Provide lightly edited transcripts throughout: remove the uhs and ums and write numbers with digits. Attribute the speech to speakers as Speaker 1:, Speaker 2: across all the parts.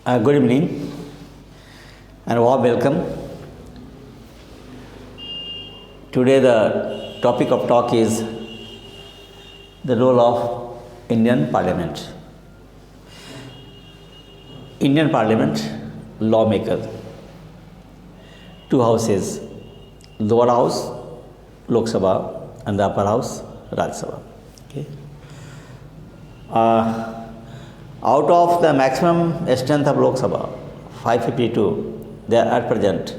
Speaker 1: Good evening and warm welcome. Today the topic of talk is the role of Indian Parliament. Indian Parliament, lawmaker, two houses, lower house, Lok Sabha, and the upper house, Raj Sabha. Okay. Out of the maximum strength of Lok Sabha, 552, there are at present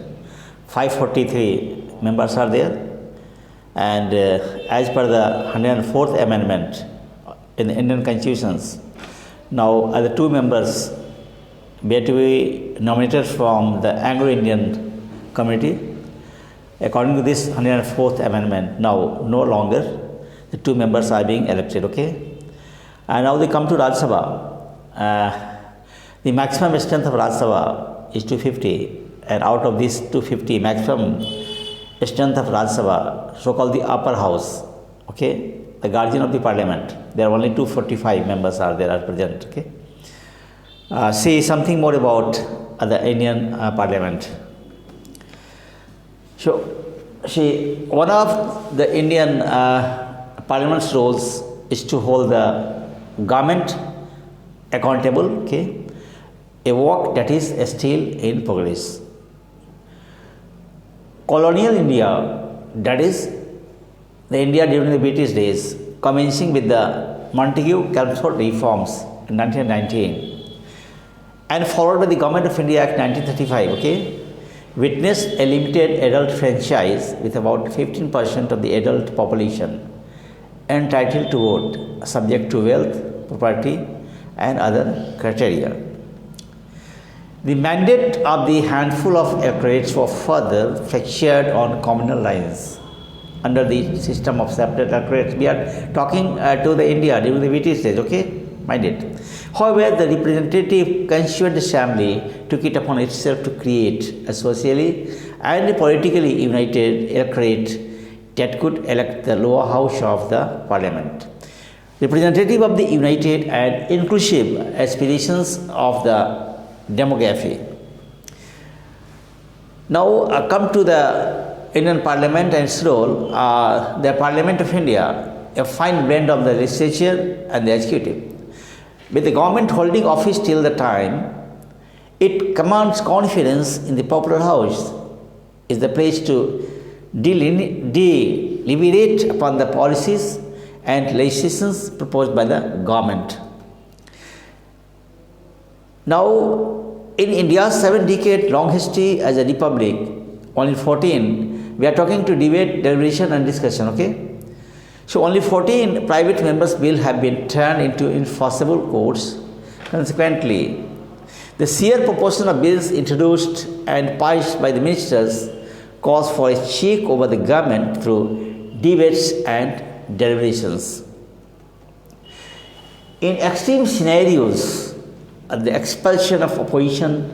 Speaker 1: 543 members are there, and as per the 104th amendment in the Indian constitutions, now other two members were to be nominated from the Anglo-Indian community. According to this 104th amendment, now no longer the two members are being elected. Okay, and now they come to Raj Sabha. The maximum strength of Raj Sabha is 250, and out of this 250 maximum strength of Raj Sabha, so-called the upper house, okay, the guardian of the parliament, there are only 245 members are there at present. Okay, say something more about the Indian parliament. So, one of the Indian parliament's roles is to hold the government accountable, okay, a work that is still in progress. Colonial India, that is the India during the British days, commencing with the Montagu-Chelmsford reforms in 1919 and followed by the Government of India Act 1935, okay, witnessed a limited adult franchise with about 15% of the adult population entitled to vote, subject to wealth, property, and other criteria. The mandate of the handful of electorates was further fractured on communal lines under the system of separate electorates. We are talking to the India during the British days, okay, mandate. However, the representative constituent assembly took it upon itself to create a socially and politically united electorate that could elect the lower house of the parliament, representative of the united and inclusive aspirations of the demography. Now come to the Indian Parliament and its role. The Parliament of India, a fine blend of the legislature and the executive. With the government holding office till the time it commands confidence in the popular house, is the place to deliberate upon the policies and legislations proposed by the government. Now, in India's 7-decade long history as a republic, only 14, we are talking to debate, deliberation and discussion, okay? So, only 14 private members' bills have been turned into enforceable courts. Consequently, the sheer proportion of bills introduced and passed by the ministers calls for a check over the government through debates and deliberations. In extreme scenarios, the expulsion of opposition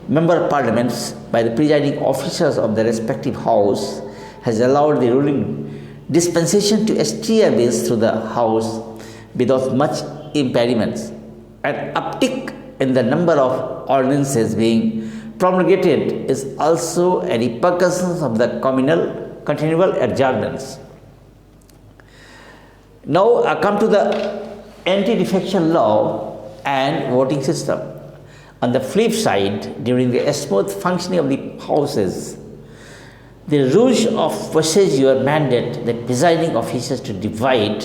Speaker 1: member parliaments by the presiding officers of the respective house has allowed the ruling dispensation to steer bills through the house without much impediments. An uptick in the number of ordinances being promulgated is also a repercussion of the continual adjournments. Now I come to the anti-defection law and voting system. On the flip side, during the smooth functioning of the houses, the rules of procedure mandate the presiding officers to divide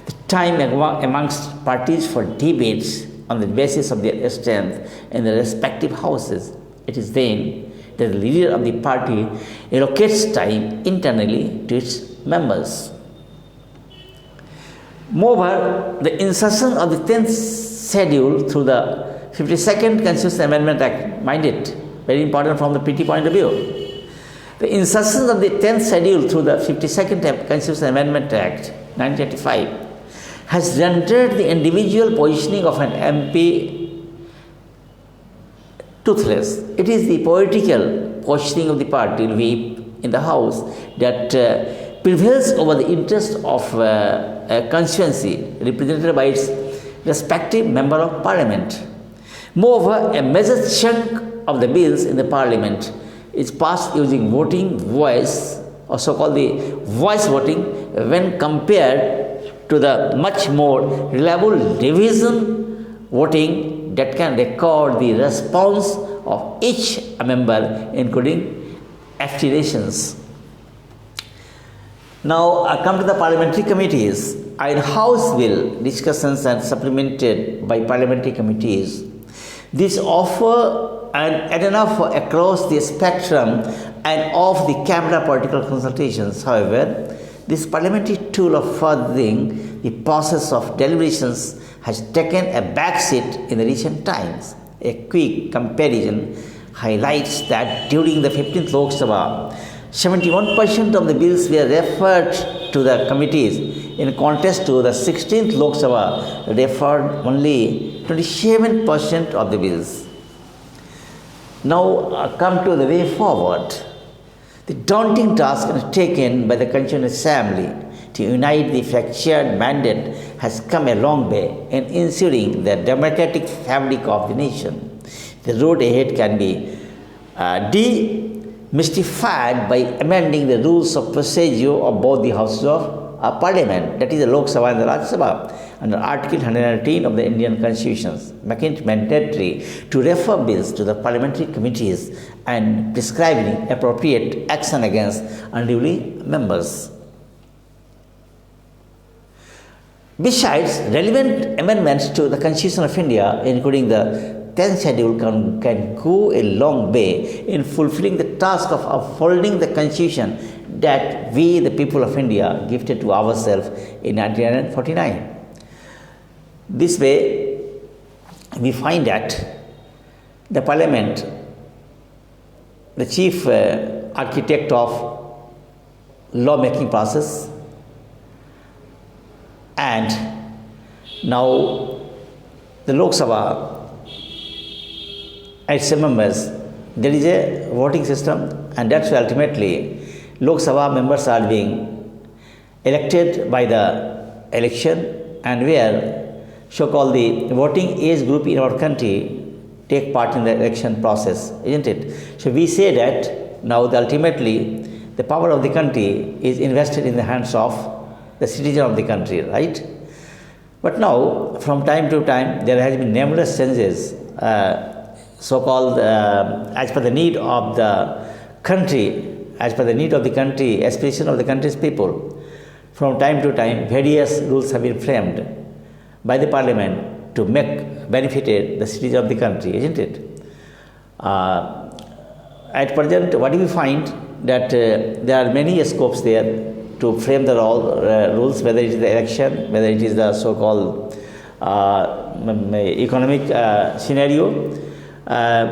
Speaker 1: the time amongst parties for debates on the basis of their strength in the respective houses. It is then that the leader of the party allocates time internally to its members. Moreover, the insertion of the 10th schedule through the 52nd Constitutional Amendment Act, mind it, very important from the PT point of view. The insertion of the 10th schedule through the 52nd Constitutional Amendment Act, 1985, has rendered the individual positioning of an MP toothless. It is the political positioning of the party whip in the House that prevails over the interest of a constituency represented by its respective member of parliament. Moreover, a major chunk of the bills in the parliament is passed using voting voice, or so-called the voice voting, when compared to the much more reliable division voting that can record the response of each member, including abstentions. Now, I come to the parliamentary committees. In House bill discussions and supplemented by parliamentary committees, these offer an enough across the spectrum and of the camera political consultations. However, this parliamentary tool of furthering the process of deliberations has taken a backseat in the recent times. A quick comparison highlights that during the 15th Lok Sabha, 71% of the bills were referred to the committees, in contrast to the 16th Lok Sabha referred only 27% of the bills. Now come to the way forward. The daunting task undertaken by the Constituent Assembly to unite the fractured mandate has come a long way in ensuring the democratic fabric of the nation. The road ahead can be demystified by amending the rules of procedure of both the houses of Parliament, that is the Lok Sabha and the Raj Sabha, under Article 119 of the Indian Constitution, making it mandatory to refer bills to the parliamentary committees and prescribing appropriate action against unduly members. Besides, relevant amendments to the Constitution of India, including the 10th schedule, can go a long way in fulfilling the task of upholding the Constitution that we, the people of India, gifted to ourselves in 1949. This way, we find that the Parliament, the chief architect of law-making process, and now the Lok Sabha, its members, there is a voting system, and that's why ultimately Lok Sabha members are being elected by the election, and where so-called the voting age group in our country take part in the election process, isn't it? So we say that now ultimately the power of the country is invested in the hands of the citizen of the country, right? But now, from time to time, there has been numerous changes, so-called as per the need of the country, as per the need of the country, aspiration of the country's people. From time to time, various rules have been framed by the Parliament to make benefited the citizens of the country, isn't it? At present, what do we find? That there are many scopes there to frame the rules, whether it is the election, whether it is the so-called economic scenario.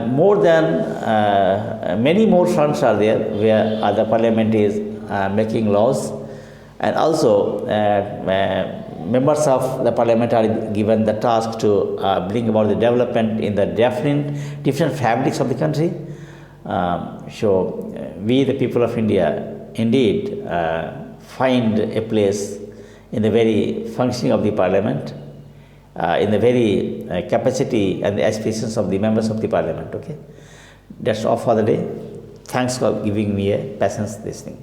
Speaker 1: More than many more fronts are there where the Parliament is making laws, and also members of the Parliament are given the task to bring about the development in the different fabrics of the country. So we, the people of India, indeed find a place in the very functioning of the Parliament, in the very capacity and the aspirations of the members of the Parliament. Okay, that's all for the day. Thanks for giving me a patience this thing.